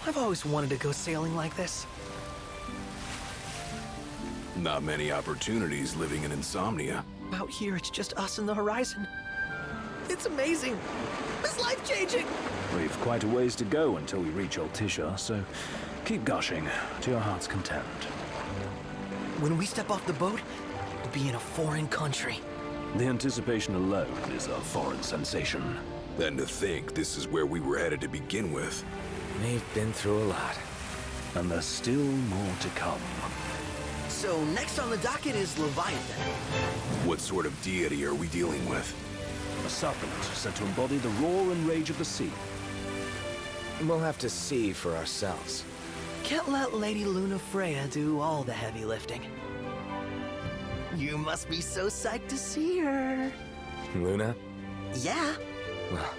I've always wanted to go sailing like this. Not many opportunities living in Insomnia. Out here, it's just us and the horizon. It's amazing. It's life-changing. We've quite a ways to go until we reach Altissia, so keep gushing to your heart's content. When we step off the boat, we'll be in a foreign country. The anticipation alone is a foreign sensation. Then to think this is where we were headed to begin with. We've been through a lot. And there's still more to come. So next on the docket is Leviathan. What sort of deity are we dealing with? A serpent said to embody the roar and rage of the sea. We'll have to see for ourselves. Can't let Lady Luna Freya do all the heavy lifting. You must be so psyched to see her. Luna? Yeah. Well,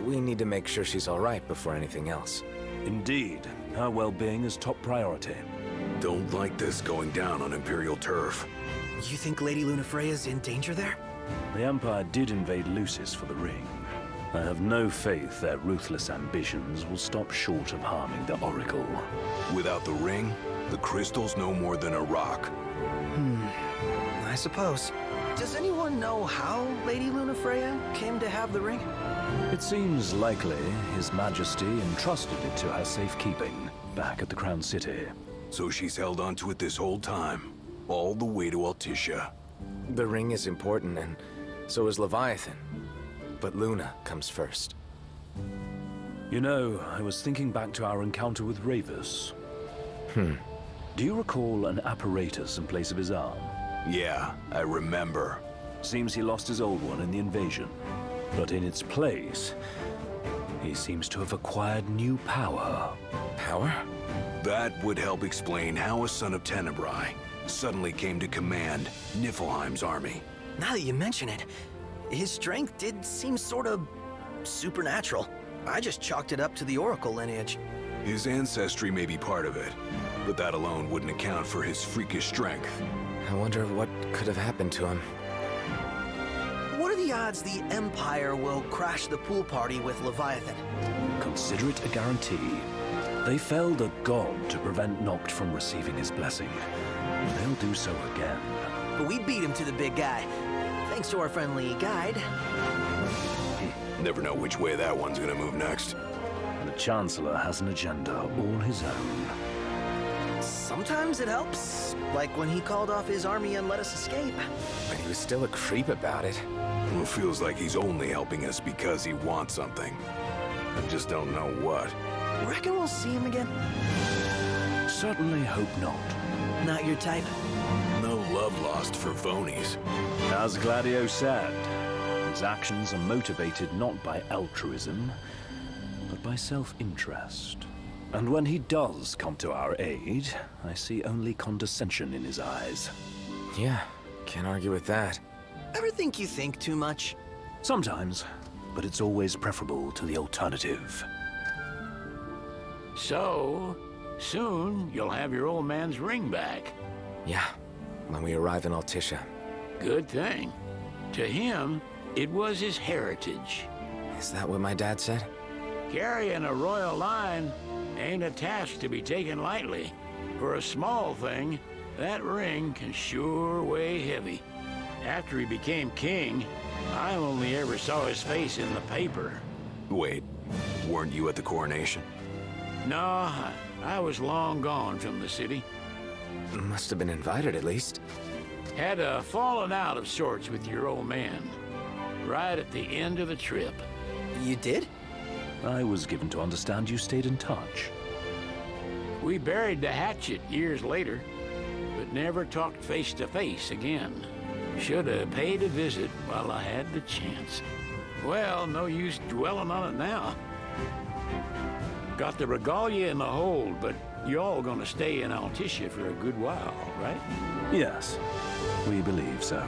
we need to make sure she's all right before anything else. Indeed, her well-being is top priority. Don't like this going down on Imperial turf. You think Lady Luna Freya's in danger there? The Empire did invade Lucis for the ring. I have no faith their ruthless ambitions will stop short of harming the Oracle. Without the ring, the crystal's no more than a rock. I suppose. Does anyone know how Lady Luna Freya came to have the ring? It seems likely His Majesty entrusted it to her safekeeping back at the Crown City. So she's held onto it this whole time, all the way to Altissia. The ring is important, and so is Leviathan. But Luna comes first. You know, I was thinking back to our encounter with Ravus. Do you recall an apparatus in place of his arm? Yeah, I remember. Seems he lost his old one in the invasion. But in its place, he seems to have acquired new power. Power? That would help explain how a son of Tenebrae suddenly came to command Niflheim's army. Now that you mention it, his strength did seem sort of supernatural. I just chalked it up to the Oracle lineage. His ancestry may be part of it, but that alone wouldn't account for his freakish strength. I wonder what could have happened to him. What are the odds the Empire will crash the pool party with Leviathan? Consider it a guarantee. They felled a god to prevent Noct from receiving his blessing. They'll do so again. But we beat him to the big guy, thanks to our friendly guide. Never know which way that one's gonna move next. The Chancellor has an agenda all his own. Sometimes it helps, like when he called off his army and let us escape. But he was still a creep about it. Well, it feels like he's only helping us because he wants something. I just don't know what. Reckon we'll see him again? Certainly hope not. Not your type? No love lost for phonies. As Gladio said, his actions are motivated not by altruism, but by self-interest. And when he does come to our aid, I see only condescension in his eyes. Yeah, can't argue with that. Ever think you think too much? Sometimes, but it's always preferable to the alternative. So, soon you'll have your old man's ring back. Yeah, when we arrive in Altissia. Good thing. To him, it was his heritage. Is that what my dad said? Carrying a royal line ain't a task to be taken lightly. For a small thing, that ring can sure weigh heavy. After he became king, I only ever saw his face in the paper. Wait, weren't you at the coronation? No, I was long gone from the city. Must have been invited at least. Had a falling out of sorts with your old man. Right at the end of the trip. You did? I was given to understand you stayed in touch. We buried the hatchet years later, but never talked face to face again. Should have paid a visit while I had the chance. Well, no use dwelling on it now. Got the regalia in the hold, but y'all gonna stay in Altissia for a good while, right? Yes, we believe so.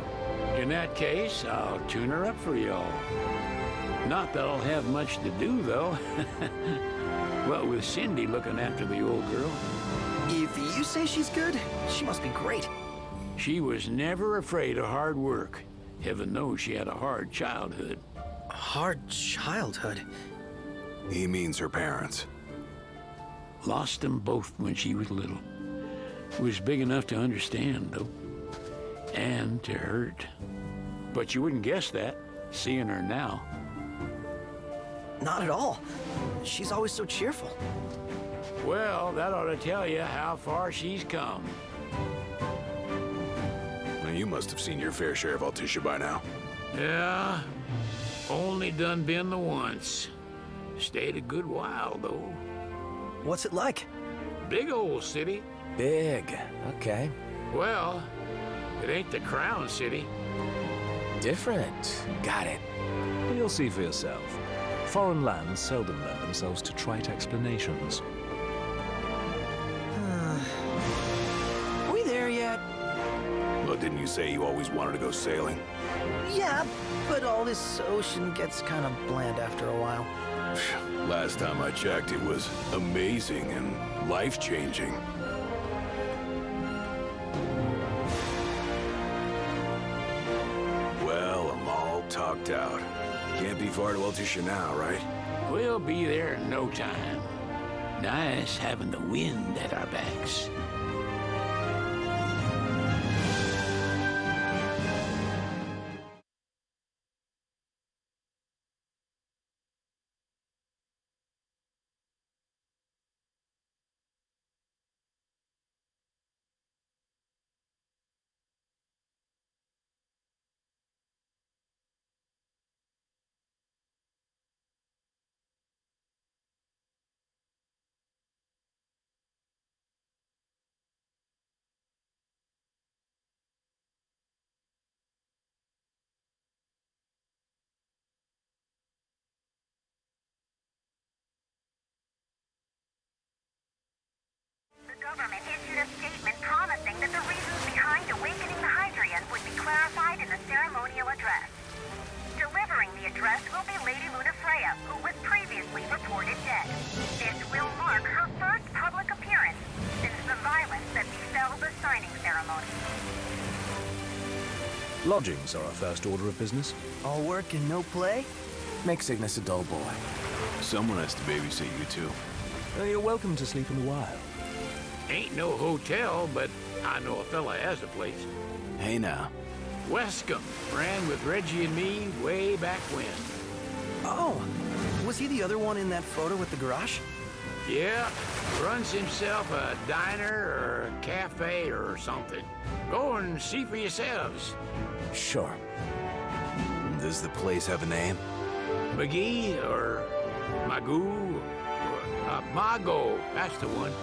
In that case, I'll tune her up for y'all. Not that I'll have much to do, though. Well, with Cindy looking after the old girl. If you say she's good, she must be great. She was never afraid of hard work. Heaven knows she had a hard childhood. Hard childhood. He means her parents. Lost them both when she was little. Was big enough to understand, though, and to hurt. But you wouldn't guess that, seeing her now. Not at all. She's always so cheerful. Well, that ought to tell you how far she's come. Well, you must have seen your fair share of Altissia by now. Yeah, only done been the once. Stayed a good while, though. What's it like? Big old city. Big. Okay. Well, it ain't the Crown City. Different. Got it. You'll see for yourself. Foreign lands seldom lend themselves to trite explanations. Are we there yet? Well, didn't you say you always wanted to go sailing? Yeah, but all this ocean gets kind of bland after a while. Last time I checked, it was amazing and life-changing. Well, I'm all talked out. Can't be far to Altissia now, right? We'll be there in no time. Nice having the wind at our backs. The government issued a statement promising that the reasons behind awakening the Hydrian would be clarified in the ceremonial address. Delivering the address will be Lady Lunafreya, who was previously reported dead. This will mark her first public appearance since the violence that befell the signing ceremony. Lodgings are our first order of business. All work and no play? Make Cygnus a dull boy. Someone has to babysit you two. You're welcome to sleep in the wild. Ain't no hotel, but I know a fella has a place. Hey now. Westcomb ran with Reggie and me way back when. Oh, was he the other one in that photo with the garage? Yeah, runs himself a diner or a cafe or something. Go and see for yourselves. Sure. Does the place have a name? McGee or Magoo or Mago, that's the one.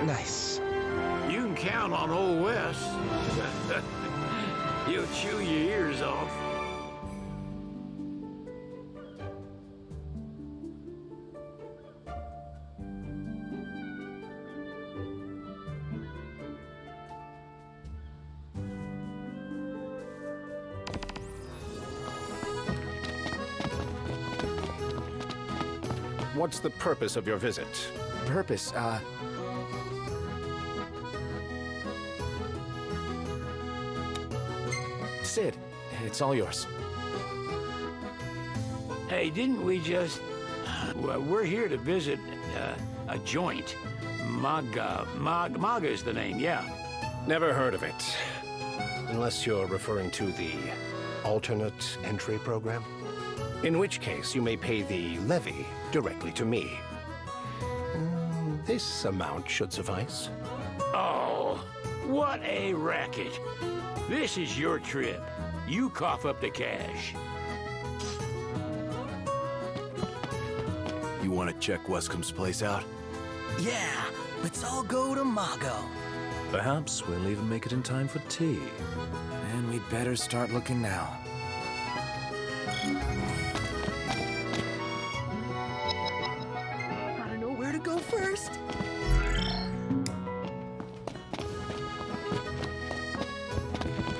Nice. You can count on Old West. He'll chew your ears off. What's the purpose of your visit? Purpose, Sid, it's all yours. Hey, didn't we just... Well, we're here to visit a joint. Maga's the name, yeah. Never heard of it. Unless you're referring to the alternate entry program. In which case, you may pay the levy directly to me. This amount should suffice. Oh, what a racket. This is your trip. You cough up the cash. You want to check Westcomb's place out? Yeah, let's all go to Mago. Perhaps we'll even make it in time for tea. And we'd better start looking now. I don't know where to go first.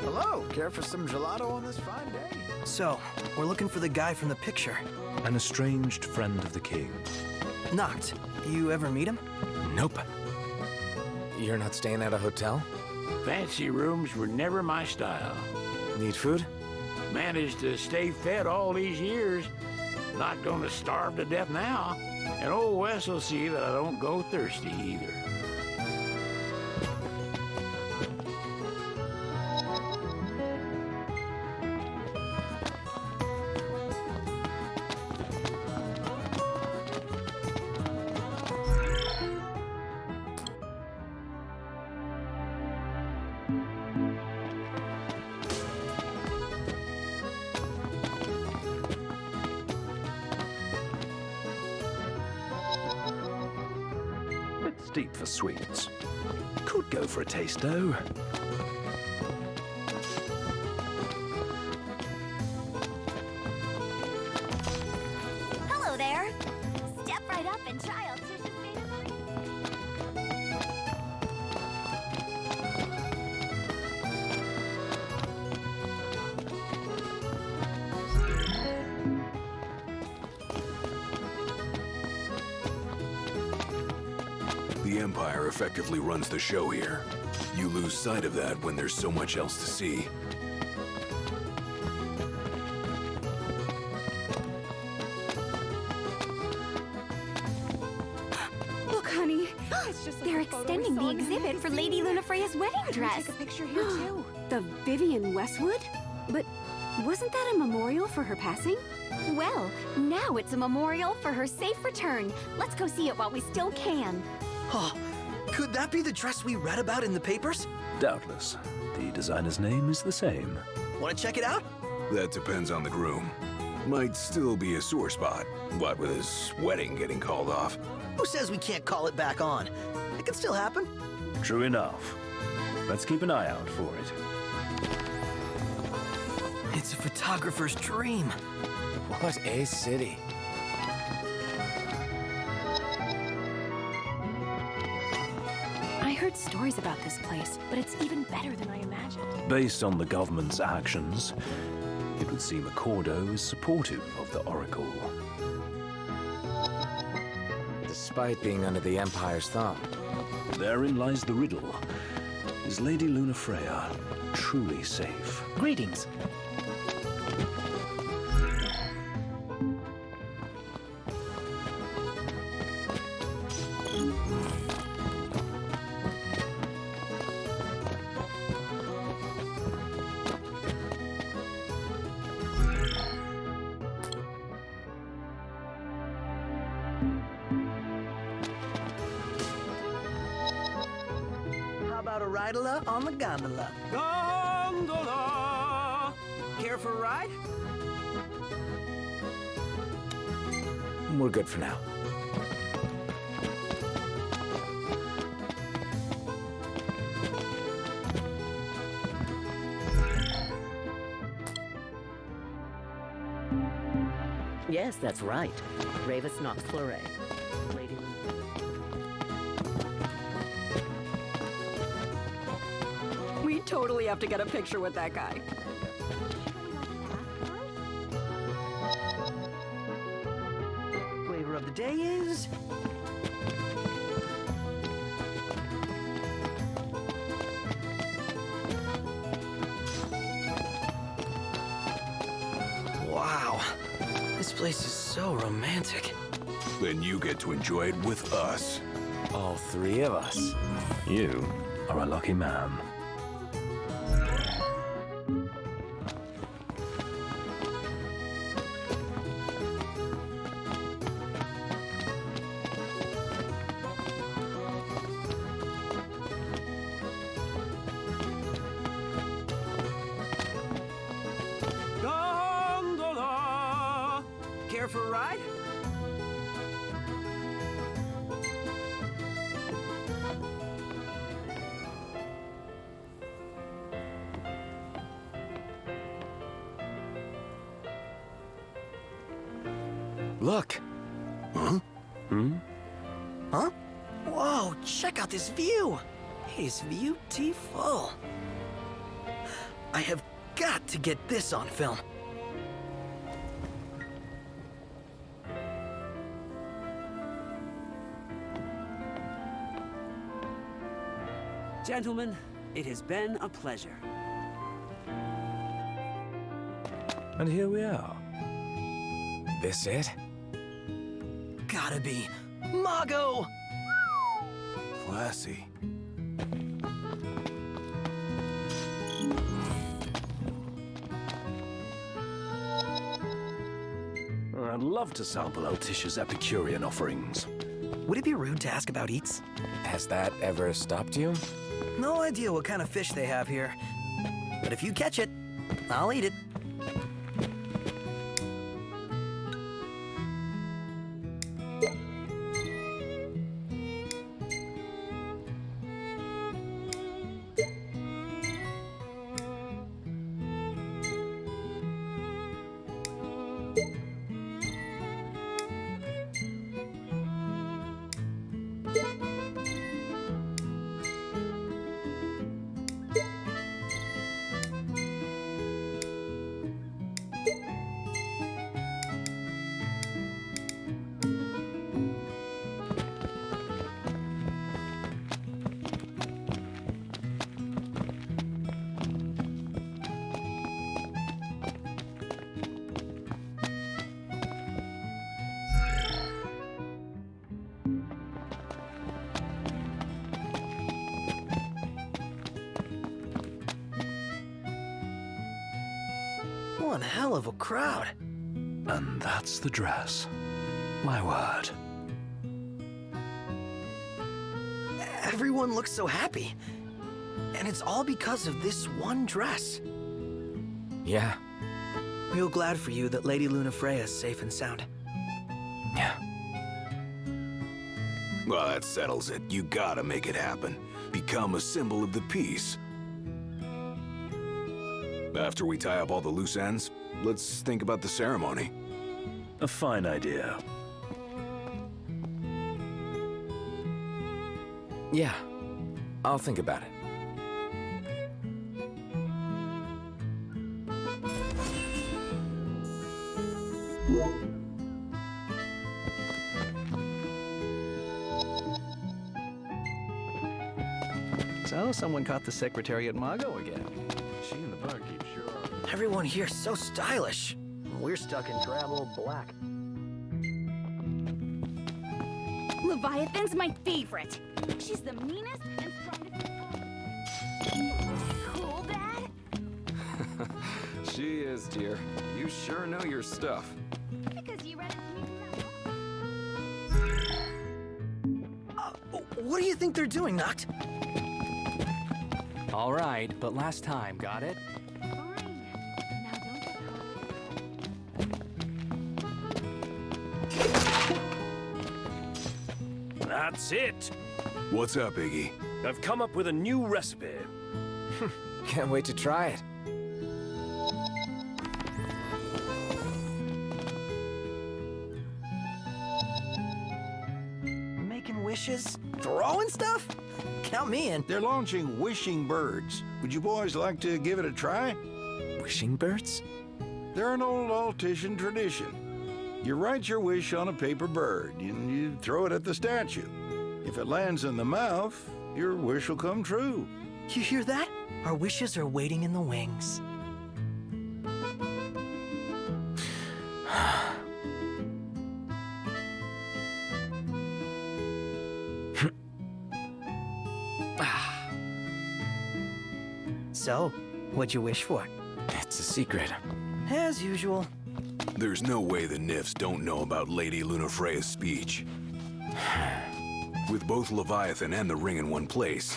Hello, care for some gelato on this fine day? So, we're looking for the guy from the picture. An estranged friend of the king. Noct, you ever meet him? Nope. You're not staying at a hotel? Fancy rooms were never my style. Need food? Managed to stay fed all these years. Not gonna starve to death now. And old Wes will see that I don't go thirsty either. Bit steep for sweets. Could go for a taste, though. Hello there. Step right up and try Altricia's favorite. The Empire effectively runs the show here. You lose sight of that when there's so much else to see. Look, honey. They're extending the exhibit for Lady Lunafreya's wedding dress. Take a picture here too. The Vivian Westwood? But wasn't that a memorial for her passing? Well, now it's a memorial for her safe return. Let's go see it while we still can. Oh, could that be the dress we read about in the papers? Doubtless. The designer's name is the same. Want to check it out? That depends on the groom. Might still be a sore spot, what with his wedding getting called off. Who says we can't call it back on? It can still happen. True enough. Let's keep an eye out for it. It's a photographer's dream. What a city. I heard stories about this place, but it's even better than I imagined. Based on the government's actions, it would seem Accordo is supportive of the Oracle. Despite being under the Empire's thumb. Therein lies the riddle. Is Lady Lunafreya truly safe? Greetings. How about a ridola on the gondola? Gondola! Care for a ride? We're good for now. Yes, that's right. Ravis Nox Fleuret. Lady We totally have to get a picture with that guy. Flavor of the day is... Wow. This place is so romantic. Then you get to enjoy it with us. All three of us. You are a lucky man. Gondola! Care for a ride? Look. Huh? Huh? Whoa, check out this view. It is beautiful. I have got to get this on film. Gentlemen, it has been a pleasure. And here we are. This it? Gotta be. Mago! Classy. I'd love to sample Alticia's Epicurean offerings. Would it be rude to ask about eats? Has that ever stopped you? No idea what kind of fish they have here. But if you catch it, I'll eat it. One hell of a crowd. And that's the dress. My word. Everyone looks so happy. And it's all because of this one dress. Yeah. Real glad for you that Lady Lunafreya is safe and sound. Yeah. Well, that settles it. You gotta make it happen. Become a symbol of the peace. After we tie up all the loose ends, let's think about the ceremony. A fine idea. Yeah. I'll think about it. So, someone caught the Secretariat Mago again. She and the barkeep sure are. Everyone here's so stylish. We're stuck in travel black. Leviathan's my favorite. She's the meanest and strongest. Cool, Dad? She is, dear. You sure know your stuff. Because you read it to me from that book. What do you think they're doing, Noct? All right, but last time, got it? Fine. Now don't get caught. That's it. What's up, Iggy? I've come up with a new recipe. Can't wait to try it. Making wishes? Throwing stuff? Count me in. They're launching wishing birds. Would you boys like to give it a try? Wishing birds? They're an old Altician tradition. You write your wish on a paper bird, and you throw it at the statue. If it lands in the mouth, your wish will come true. You hear that? Our wishes are waiting in the wings. So, what'd you wish for? It's a secret. As usual. There's no way the Nifs don't know about Lady Lunafreya's speech. With both Leviathan and the ring in one place,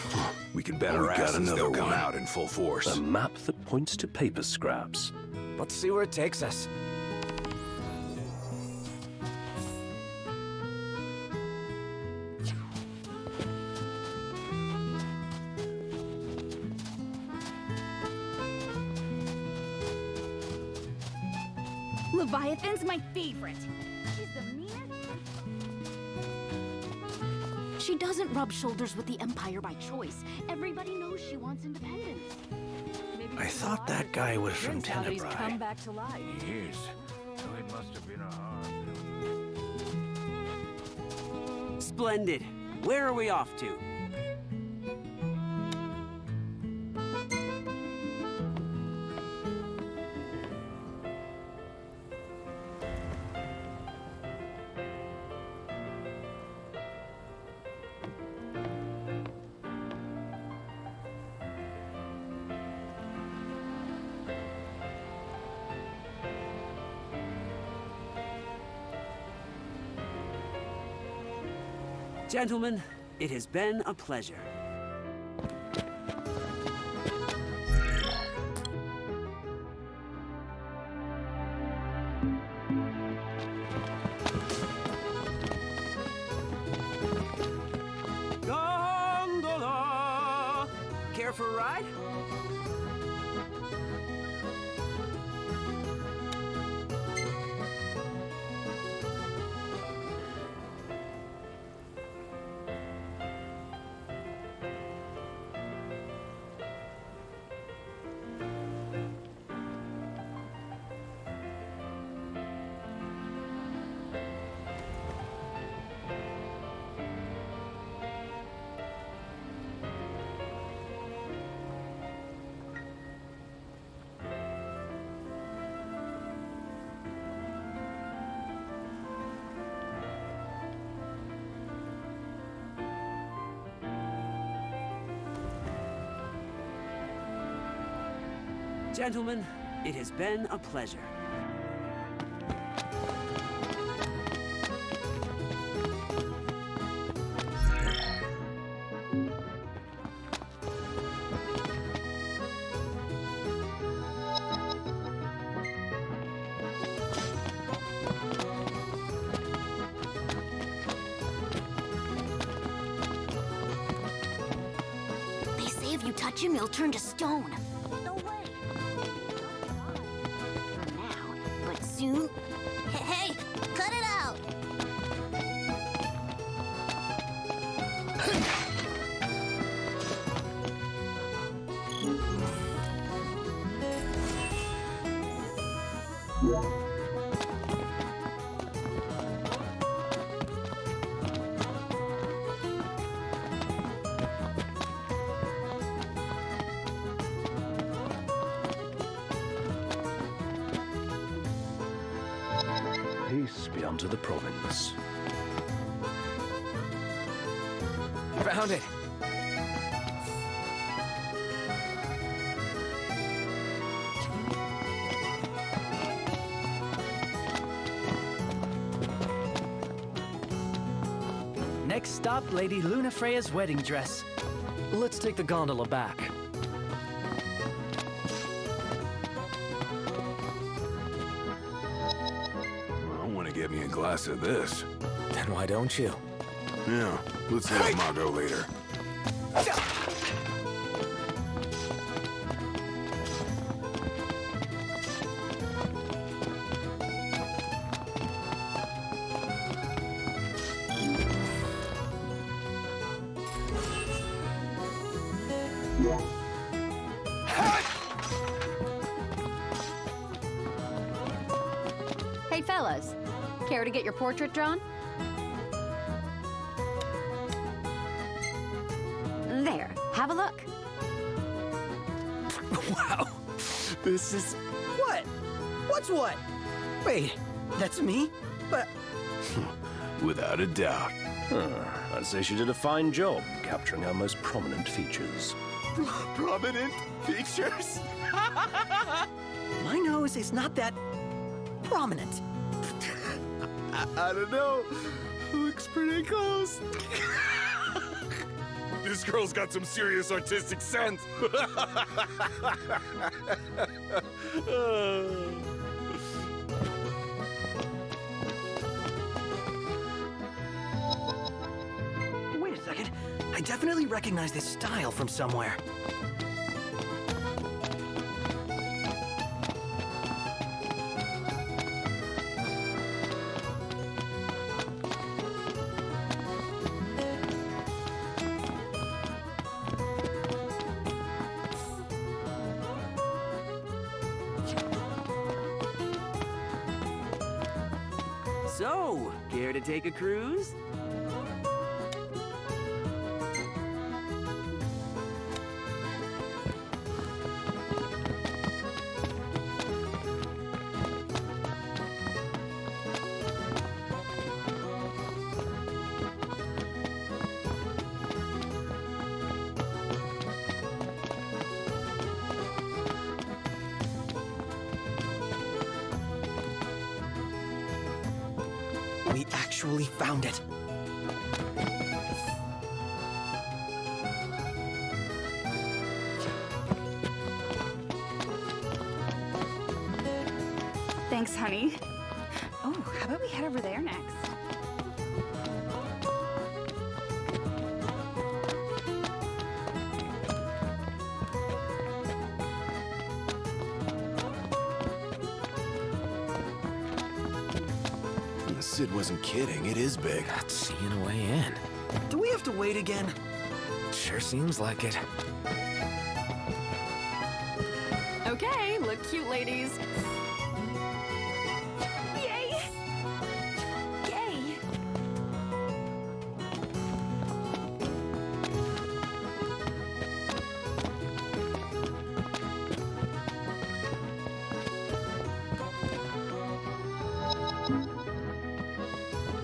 we can bet our asses they'll come out in full force. A map that points to paper scraps. Let's see where it takes us. Leviathan's my favorite. She's the meanest. She doesn't rub shoulders with the Empire by choice. Everybody knows she wants independence. I thought that guy was from Turns out he's come Tenebrae. back to life. He is. So it must have been a hard. Splendid. Where are we off to? Gentlemen, it has been a pleasure. Gondola! Care for a ride? Gentlemen, it has been a pleasure. They say if you touch him, he'll turn to stone. Soon. Hey, cut it out! Peace be unto the province. Found it! Next stop, Lady Lunafreya's wedding dress. Let's take the gondola back. I want to get me a glass of this. Then why don't you? Yeah, let's have Margot later. Hey, fellas. Care to get your portrait drawn? There, have a look. Wow. This is... What? What's what? Wait, that's me? But... Without a doubt. I'd say she did a fine job capturing our most prominent features. Prominent features? My nose is not that... prominent. I don't know. Looks pretty close. This girl's got some serious artistic sense. Wait a second. I definitely recognize this style from somewhere. So, care to take a cruise? We actually found it. Thanks, honey. Oh, how about we head over there next? Sid wasn't kidding. It is big. Not seeing a way in. Do we have to wait again? Sure seems like it. Okay, look cute, ladies. Yay! Yay!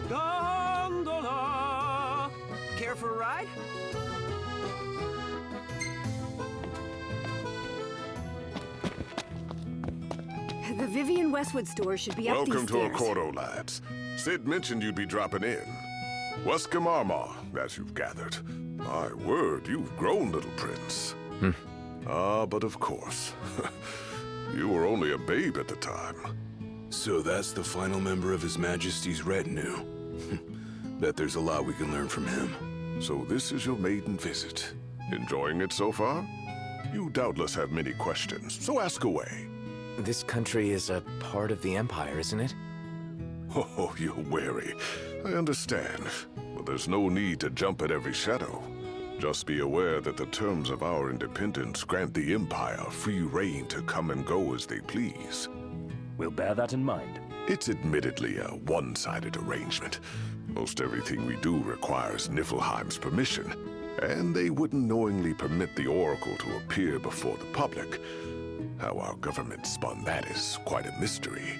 Gondola! Care for a ride? The Vivian Westwood store should be up these Welcome to stairs. Accordo, lads. Sid mentioned you'd be dropping in. Weskamarma, as you've gathered. My word, you've grown, little prince. But of course. You were only a babe at the time. So that's the final member of His Majesty's retinue. Bet there's a lot we can learn from him. So this is your maiden visit. Enjoying it so far? You doubtless have many questions, so ask away. This country is a part of the Empire, isn't it? Oh, you're wary. I understand. But there's no need to jump at every shadow. Just be aware that the terms of our independence grant the Empire free reign to come and go as they please. We'll bear that in mind. It's admittedly a one-sided arrangement. Most everything we do requires Niflheim's permission, and they wouldn't knowingly permit the Oracle to appear before the public. How our government spun that is quite a mystery.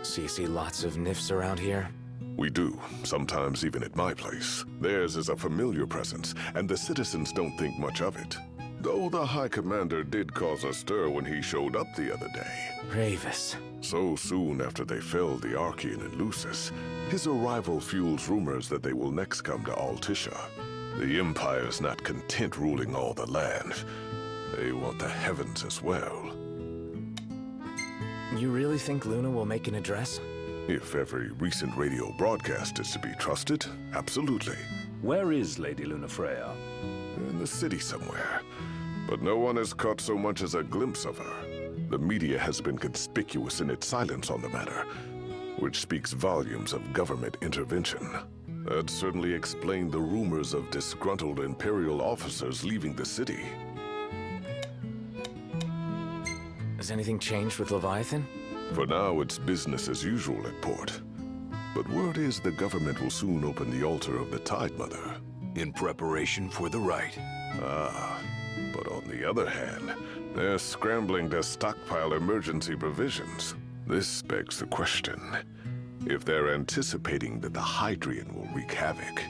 So you see lots of Nifs around here? We do, sometimes even at my place. Theirs is a familiar presence, and the citizens don't think much of it. Though the High Commander did cause a stir when he showed up the other day. Ravis. So soon after they felled the Archean and Lucis, his arrival fuels rumors that they will next come to Altisha. The Empire's not content ruling all the land. They want the heavens as well. You really think Luna will make an address? If every recent radio broadcast is to be trusted, absolutely. Where is Lady Lunafreya? In the city somewhere. But no one has caught so much as a glimpse of her. The media has been conspicuous in its silence on the matter, which speaks volumes of government intervention. That certainly explained the rumors of disgruntled Imperial officers leaving the city. Has anything changed with Leviathan? For now, it's business as usual at Port. But word is the government will soon open the altar of the Tide Mother. In preparation for the rite. But on the other hand, they're scrambling to stockpile emergency provisions. This begs the question. If they're anticipating that the Hydrian will wreak havoc,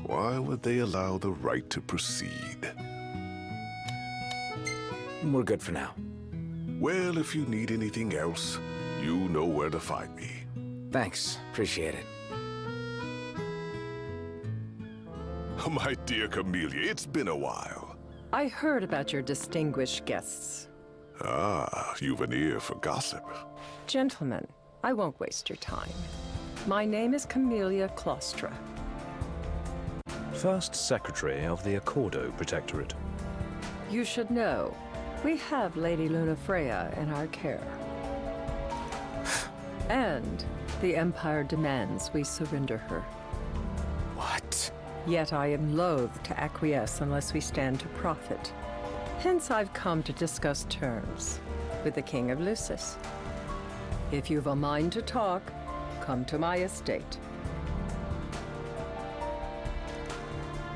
why would they allow the rite to proceed? We're good for now. Well, if you need anything else, you know where to find me. Thanks. Appreciate it. My dear Camellia, it's been a while. I heard about your distinguished guests. You've an ear for gossip. Gentlemen, I won't waste your time. My name is Camellia Claustra. First Secretary of the Accordo Protectorate. You should know, we have Lady Lunafreya in our care. And the Empire demands we surrender her. What? Yet I am loath to acquiesce unless we stand to profit. Hence I've come to discuss terms with the King of Lucis. If you've a mind to talk, come to my estate.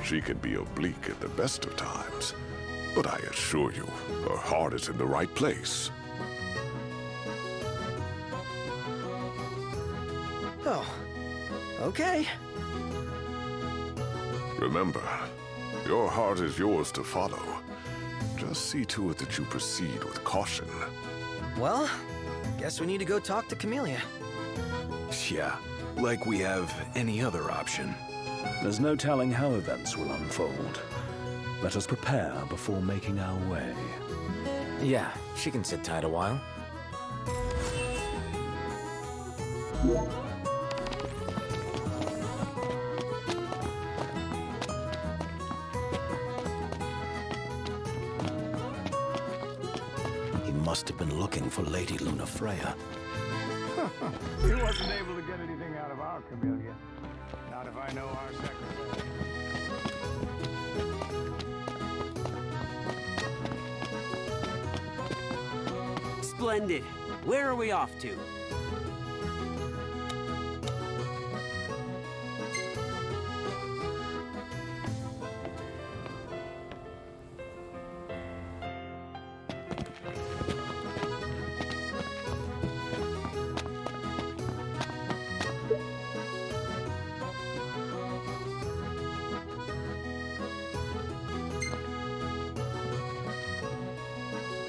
She can be oblique at the best of times, but I assure you, her heart is in the right place. Oh, okay. Remember, your heart is yours to follow. Just see to it that you proceed with caution. Well, guess we need to go talk to Camellia. Yeah, like we have any other option. There's no telling how events will unfold. Let us prepare before making our way. Yeah, she can sit tight a while. He must have been looking for Lady Lunafreya. He wasn't able to get anything out of our chameleon. Not if I know our secretary. Splendid. Where are we off to?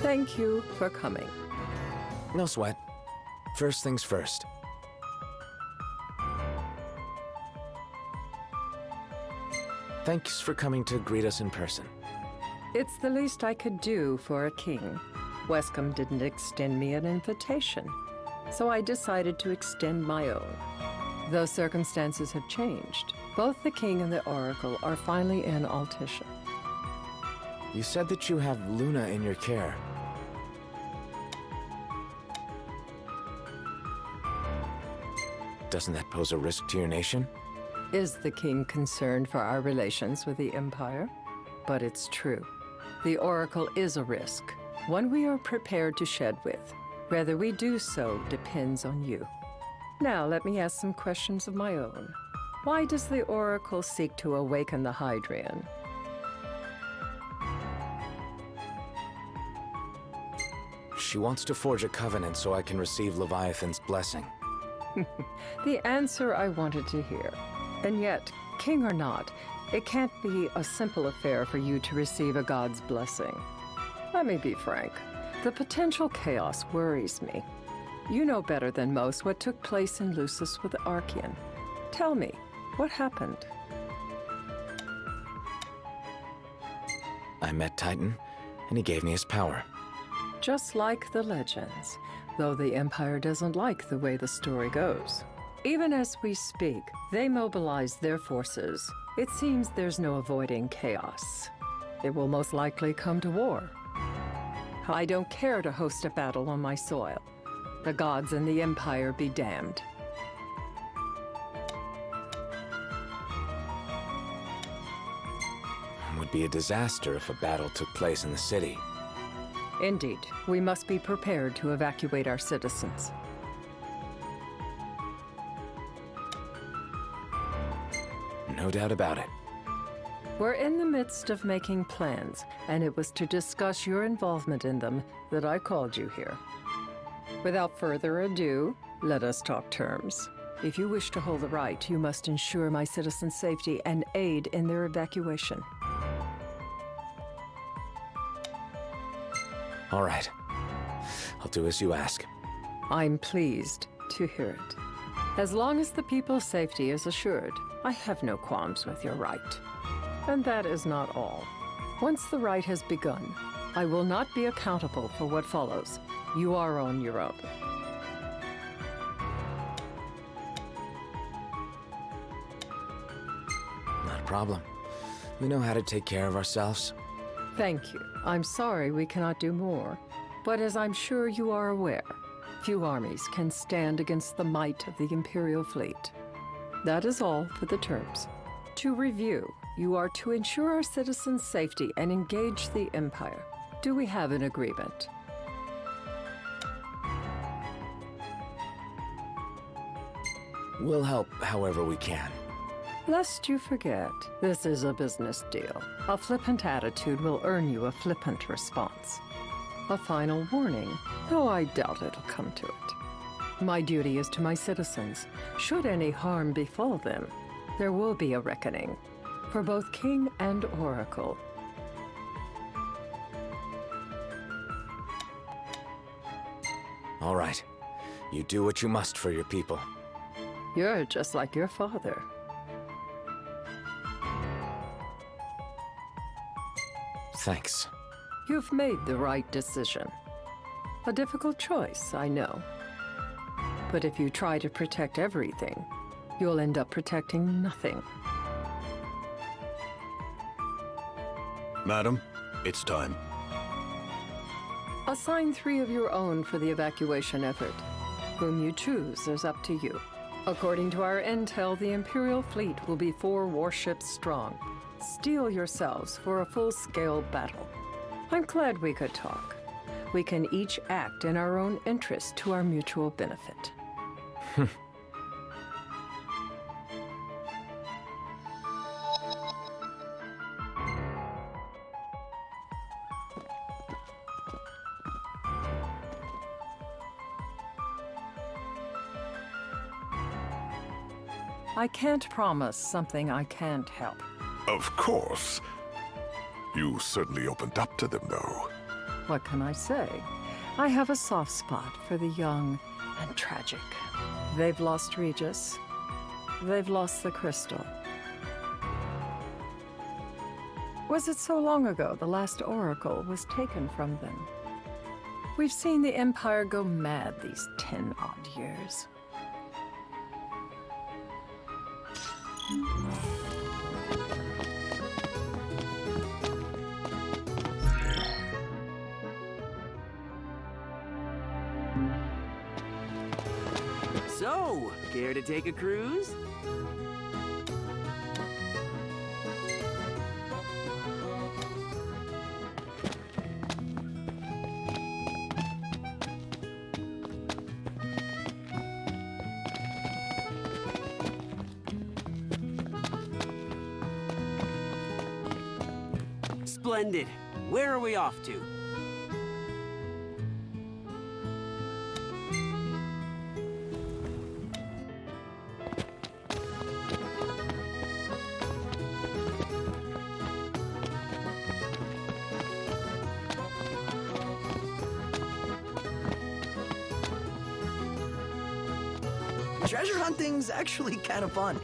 Thank you for coming. No sweat. First things first. Thanks for coming to greet us in person. It's the least I could do for a king. Wescombe didn't extend me an invitation, so I decided to extend my own. Though circumstances have changed, both the king and the oracle are finally in Altissia. You said that you have Luna in your care. Doesn't that pose a risk to your nation? Is the king concerned for our relations with the Empire? But it's true. The oracle is a risk, one we are prepared to shed with. Whether we do so depends on you. Now let me ask some questions of my own. Why does the oracle seek to awaken the Hydrian? She wants to forge a covenant so I can receive Leviathan's blessing. The answer I wanted to hear. And yet, king or not, it can't be a simple affair for you to receive a god's blessing. Let me be frank. The potential chaos worries me. You know better than most what took place in Lucis with Archean. Tell me, what happened? I met Titan, and he gave me his power. Just like the legends, though the Empire doesn't like the way the story goes. Even as we speak, they mobilize their forces. It seems there's no avoiding chaos. It will most likely come to war. I don't care to host a battle on my soil. The gods and the Empire be damned. It would be a disaster if a battle took place in the city. Indeed, we must be prepared to evacuate our citizens. No doubt about it. We're in the midst of making plans, and it was to discuss your involvement in them that I called you here. Without further ado, let us talk terms. If you wish to hold the right, you must ensure my citizens' safety and aid in their evacuation. All right. I'll do as you ask. I'm pleased to hear it. As long as the people's safety is assured, I have no qualms with your right. And that is not all. Once the rite has begun, I will not be accountable for what follows. You are on your own. Not a problem. We know how to take care of ourselves. Thank you. I'm sorry we cannot do more. But as I'm sure you are aware, few armies can stand against the might of the Imperial fleet. That is all for the terms. To review, you are to ensure our citizens' safety and engage the Empire. Do we have an agreement? We'll help however we can. Lest you forget, this is a business deal. A flippant attitude will earn you a flippant response. A final warning, though I doubt it'll come to it. My duty is to my citizens. Should any harm befall them, there will be a reckoning, for both king and oracle. All right. You do what you must for your people. You're just like your father. Thanks. You've made the right decision. A difficult choice, I know. But if you try to protect everything, you'll end up protecting nothing. Madam, it's time. Assign 3 of your own for the evacuation effort. Whom you choose is up to you. According to our intel, the Imperial fleet will be 4 warships strong. Steel yourselves for a full-scale battle. I'm glad we could talk. We can each act in our own interest to our mutual benefit. I can't promise something I can't help. Of course. You certainly opened up to them, though. What can I say? I have a soft spot for the young and tragic. They've lost Regis. They've lost the crystal. Was it so long ago the last oracle was taken from them? We've seen the Empire go mad these 10-odd years. So, care to take a cruise? Splendid. Where are we off to? Treasure hunting's actually kind of fun.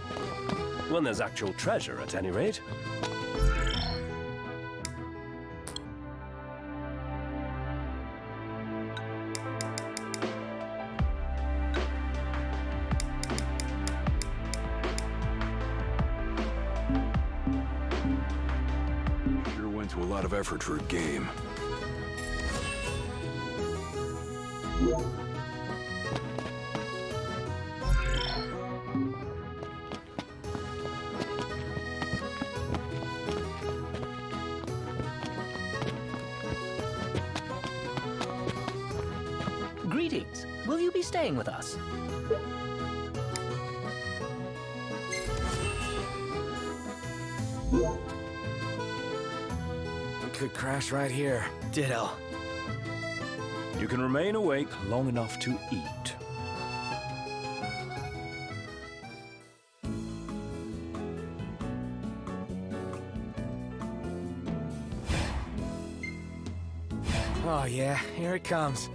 When there's actual treasure, at any rate. Sure went to a lot of effort for a game. Greetings. Will you be staying with us? We could crash right here. Ditto. You can remain awake long enough to eat. Oh yeah, here it comes.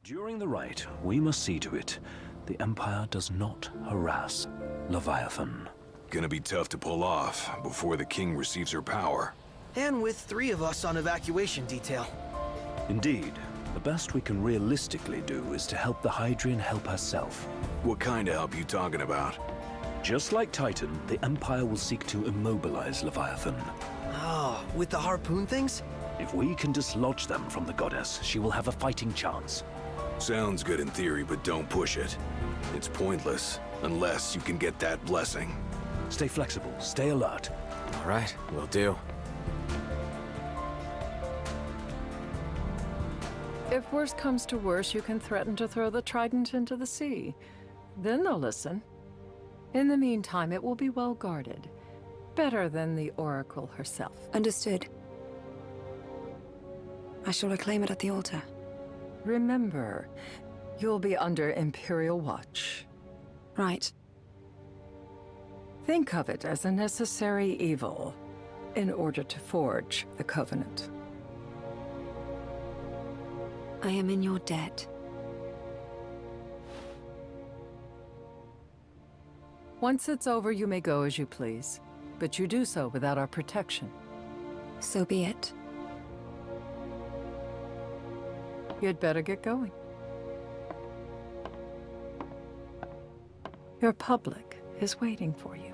During the rite, we must see to it the Empire does not harass Leviathan. Gonna be tough to pull off before the king receives her power. And with 3 of us on evacuation detail. Indeed, the best we can realistically do is to help the Hydrian help herself. What kind of help you talking about? Just like Titan, the Empire will seek to immobilize Leviathan. Oh, with the harpoon things? If we can dislodge them from the goddess, she will have a fighting chance. Sounds good in theory, but don't push it. It's pointless, unless you can get that blessing. Stay flexible, stay alert. All right, will do. If worse comes to worse, you can threaten to throw the trident into the sea. Then they'll listen. In the meantime, it will be well guarded. Better than the Oracle herself. Understood. I shall reclaim it at the altar. Remember, you'll be under Imperial watch. Right. Think of it as a necessary evil in order to forge the Covenant. I am in your debt. Once it's over, you may go as you please, but you do so without our protection. So be it. You'd better get going. Your public is waiting for you.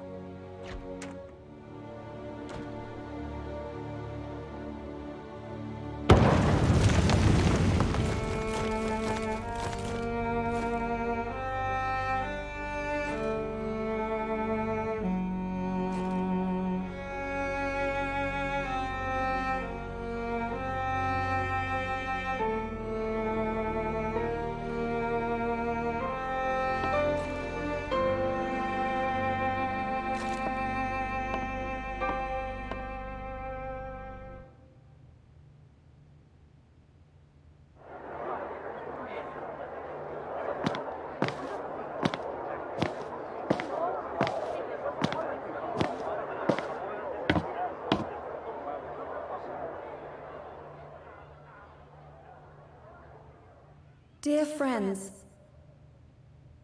Dear friends,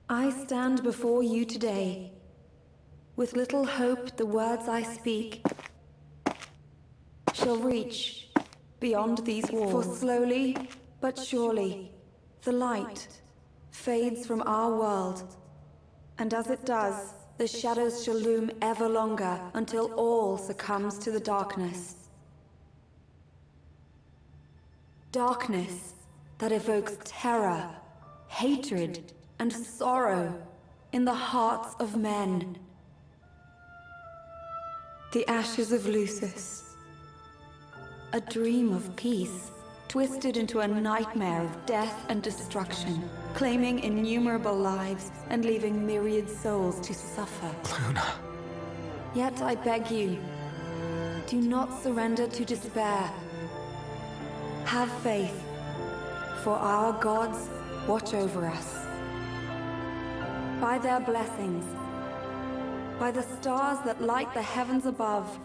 I stand before you today. With little hope the words I speak shall reach beyond these walls. For slowly but surely, the light fades from our world. And as it does, the shadows shall loom ever longer until all succumbs to the darkness. Darkness that evokes terror, hatred, and sorrow in the hearts of men. The ashes of Lucis. A dream of peace, twisted into a nightmare of death and destruction, claiming innumerable lives and leaving myriad souls to suffer. Luna. Yet I beg you, do not surrender to despair. Have faith. For our gods watch over us. By their blessings, by the stars that light the heavens above,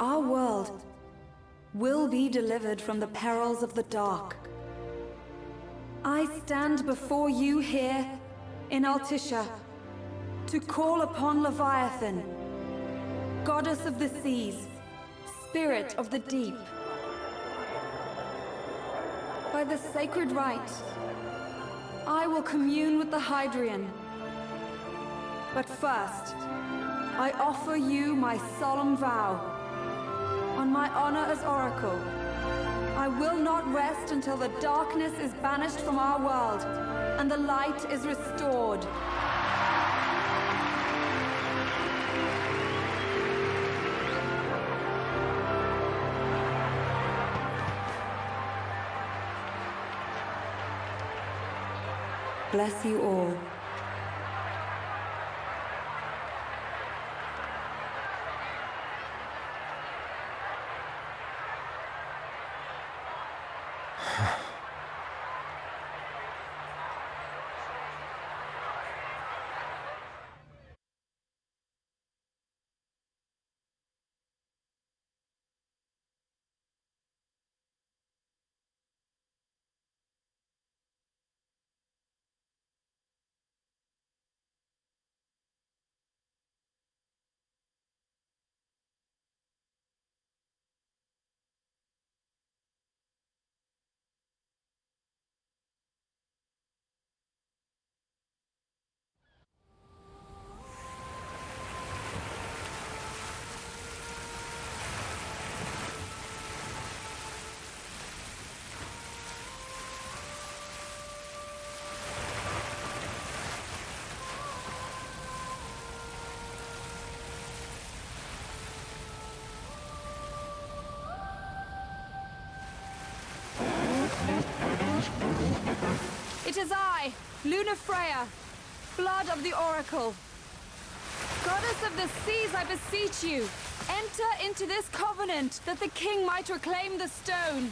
our world will be delivered from the perils of the dark. I stand before you here in Altissia to call upon Leviathan, goddess of the seas, spirit of the deep. By the sacred rite, I will commune with the Hydrian. But first, I offer you my solemn vow. On my honor as Oracle, I will not rest until the darkness is banished from our world and the light is restored. Bless you all. It is I, Lunafreya, blood of the Oracle. Goddess of the seas, I beseech you, enter into this covenant that the king might reclaim the stone.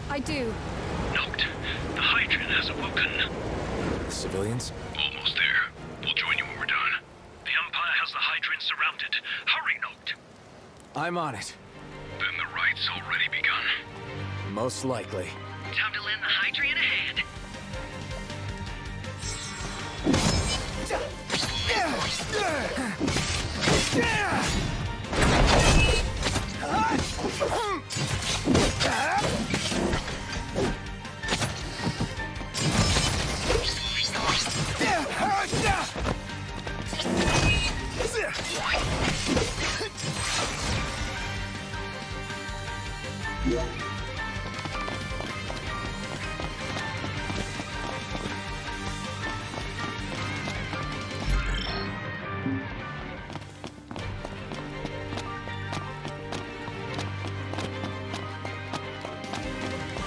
I do. Noct, the Hydrian has awoken. The civilians? Almost there. We'll join you when we're done. The Empire has the Hydrian surrounded. Hurry, Noct. I'm on it. Then the right's already begun. Most likely. Time to lend the Hydrian a hand.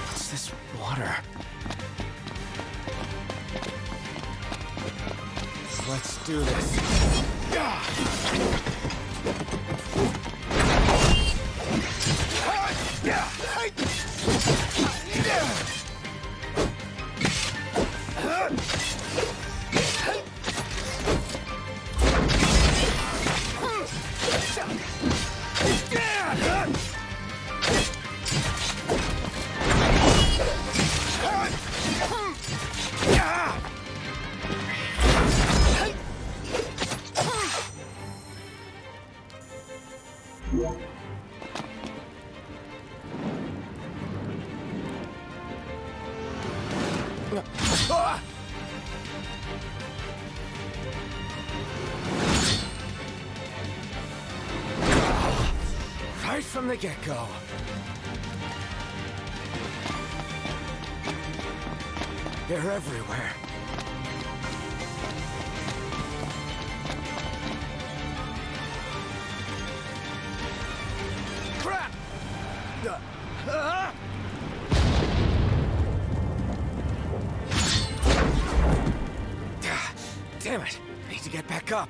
What's this water? Let's do this. Right from the get-go. They're everywhere. Crap! Damn it! I need to get back up.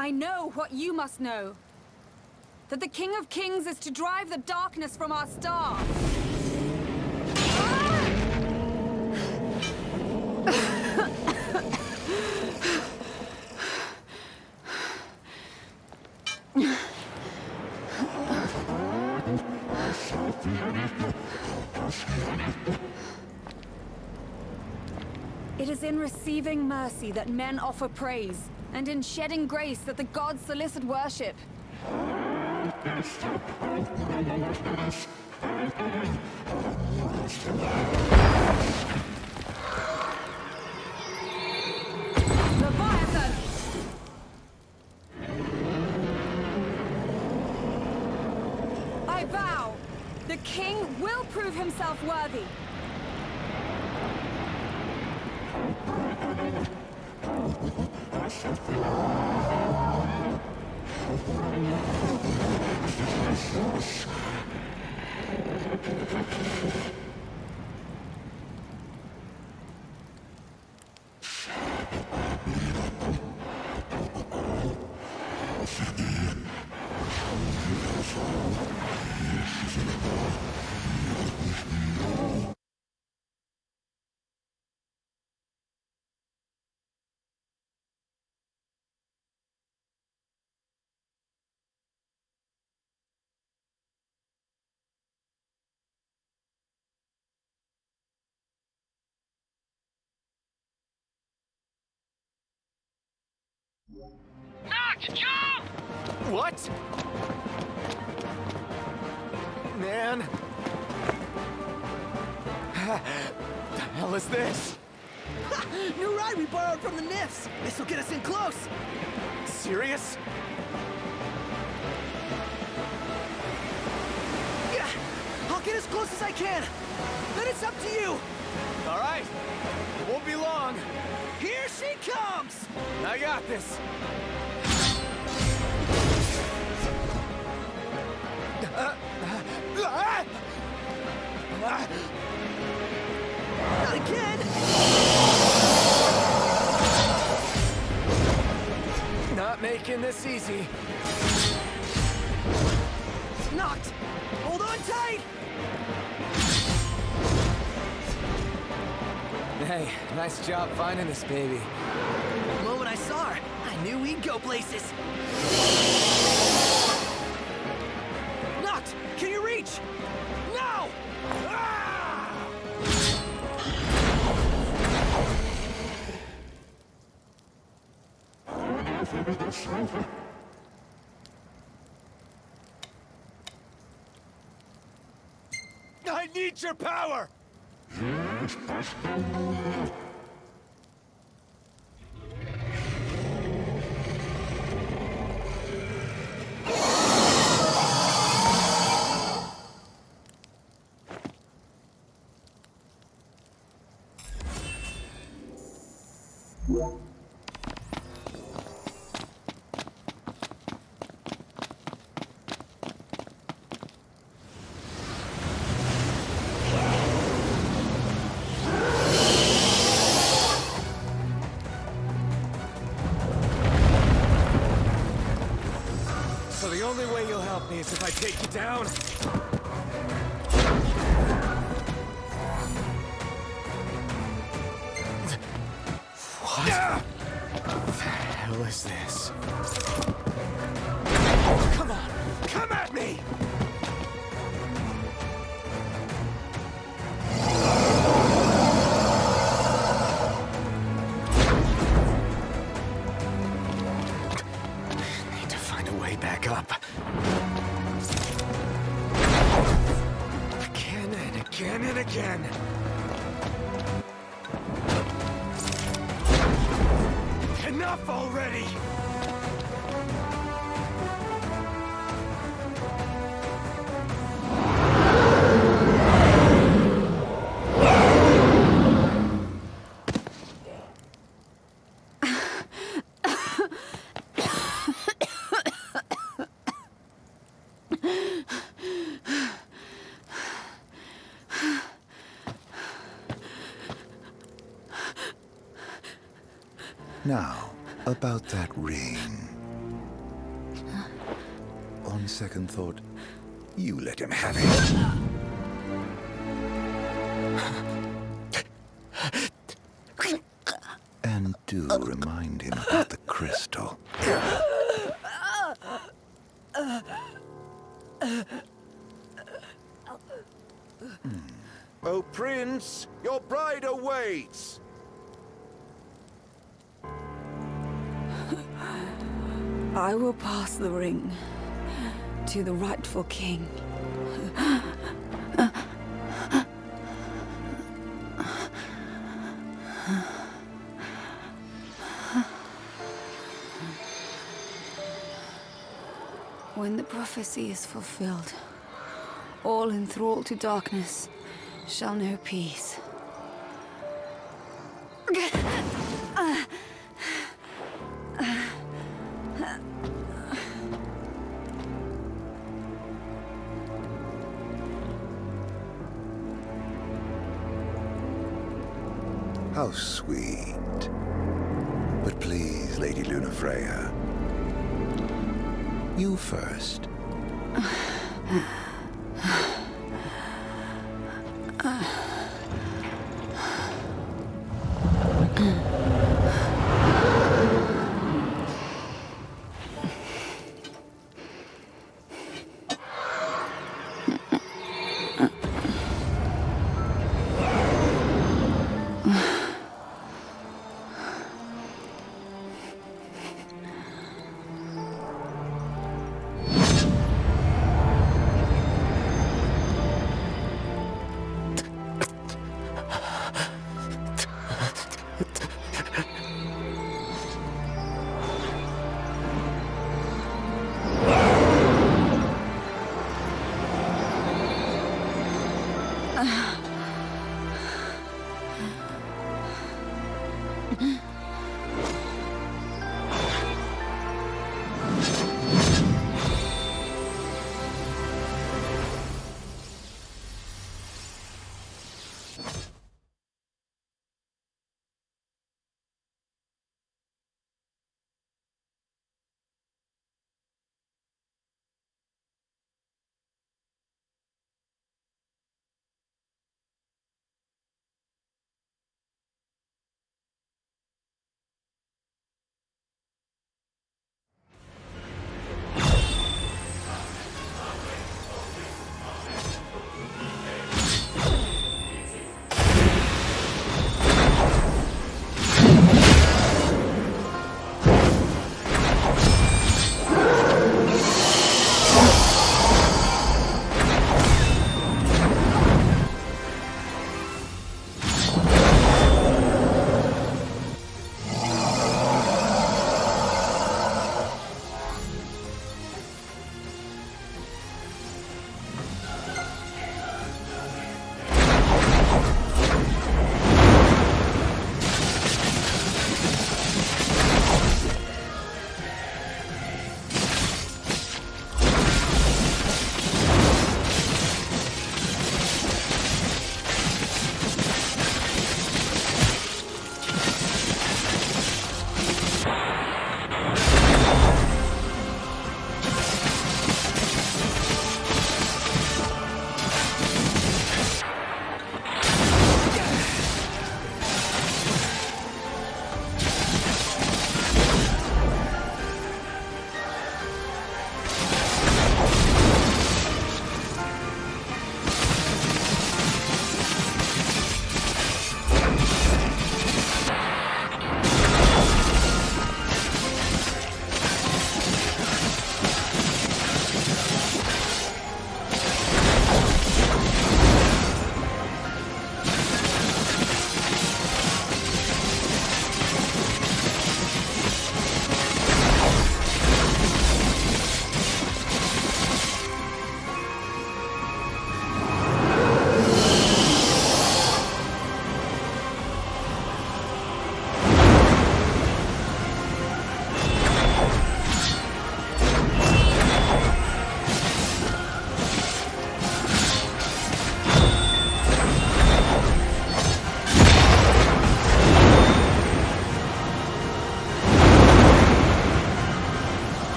I know what you must know. That the King of Kings is to drive the darkness from our star. It is in receiving mercy that men offer praise, and in shedding grace that the gods solicit worship. Leviathan! I vow, the king will prove himself worthy. Not jump! What? Man. The hell is this? New ride we borrowed from the Nifs! This'll get us in close! Serious? Yeah, I'll get as close as I can! Then it's up to you! All right. It won't be long. Here she comes! I got this. Not again! Not making this easy. Knocked! Hold on tight! Hey, nice job finding this baby. The moment I saw her, I knew we'd go places. Knocked! Can you reach? Now! I need your power! So the only way you'll help me is if I take you down? What the hell is this? Come on! Come at me! Need to find a way back up. Again and again and again. Enough already! Now, about that ring. On second thought, you let him have it. do remind him about the crystal. Oh, Prince, your bride awaits! I will pass the ring to the rightful king. When the prophecy is fulfilled, all enthralled to darkness shall know peace. How sweet. But please, Lady Lunafreya, you first.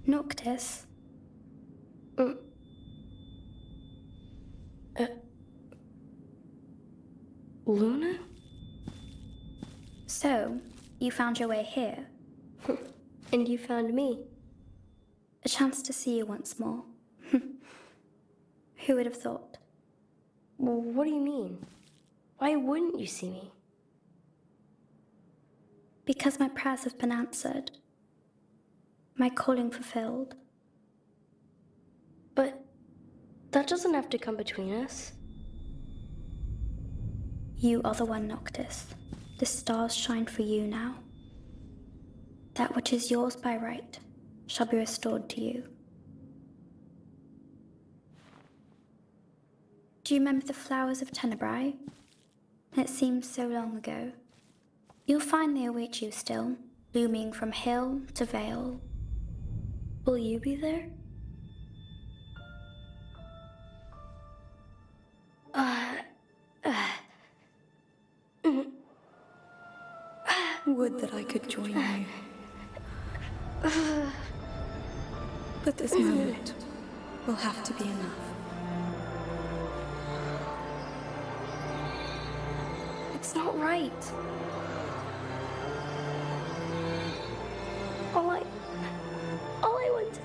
Noctis? Luna? So, you found your way here. And you found me. A chance to see you once more. Who would have thought? Well, what do you mean? Why wouldn't you see me? Because my prayers have been answered. My calling fulfilled. But that doesn't have to come between us. You are the one, Noctis. The stars shine for you now. That which is yours by right shall be restored to you. Do you remember the flowers of Tenebrae? It seems so long ago. You'll find they await you still, blooming from hill to vale. Will you be there? Would that I could join you. But this moment will have to be enough. It's not right. All I wanted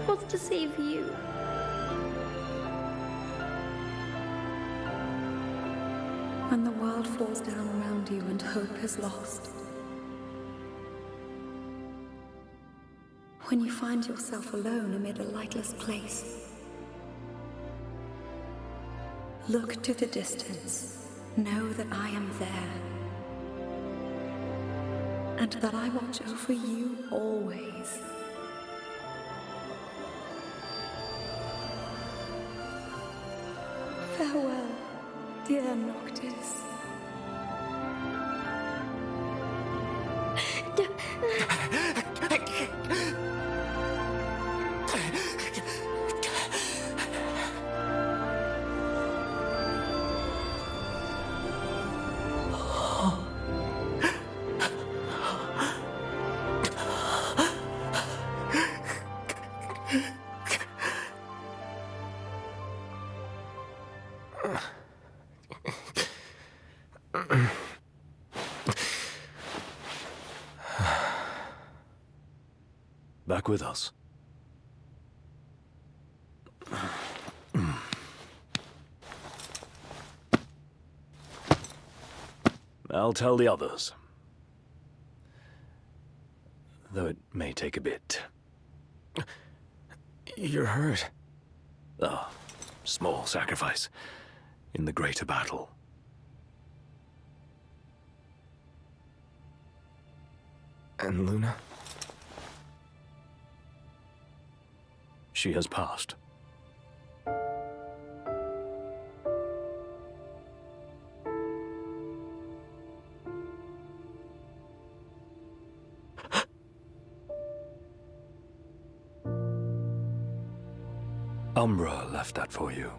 was to save you. When the world falls down around you and hope is lost. When you find yourself alone amid a lightless place. Look to the distance. Know that I am there. And that I watch over you always. Farewell, dear Noctis. Back with us. I'll tell the others. Though it may take a bit. You're hurt. Ah, small sacrifice in the greater battle. And Luna? She has passed. Umbra left that for you.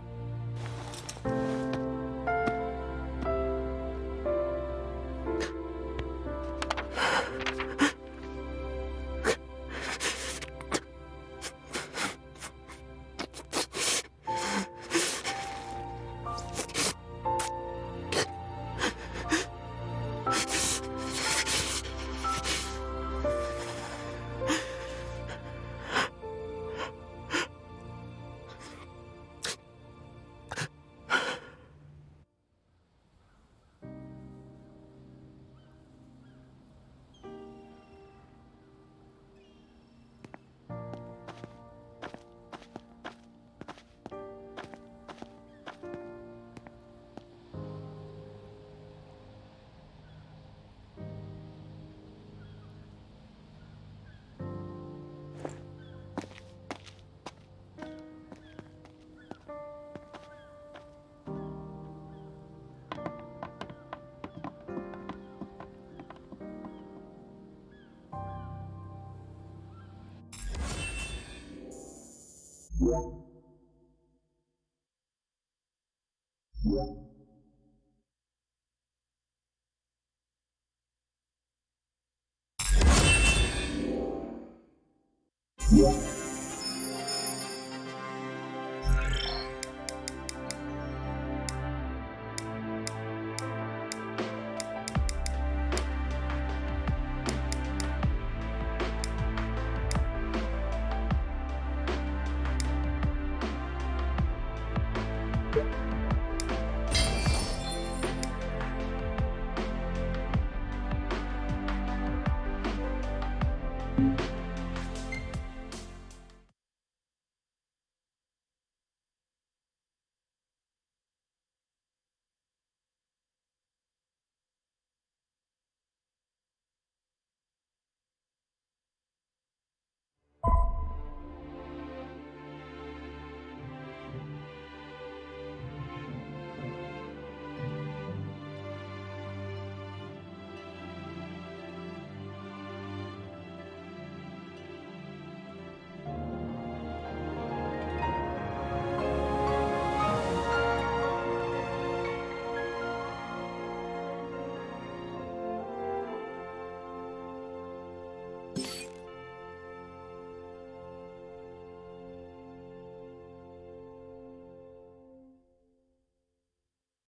Huh?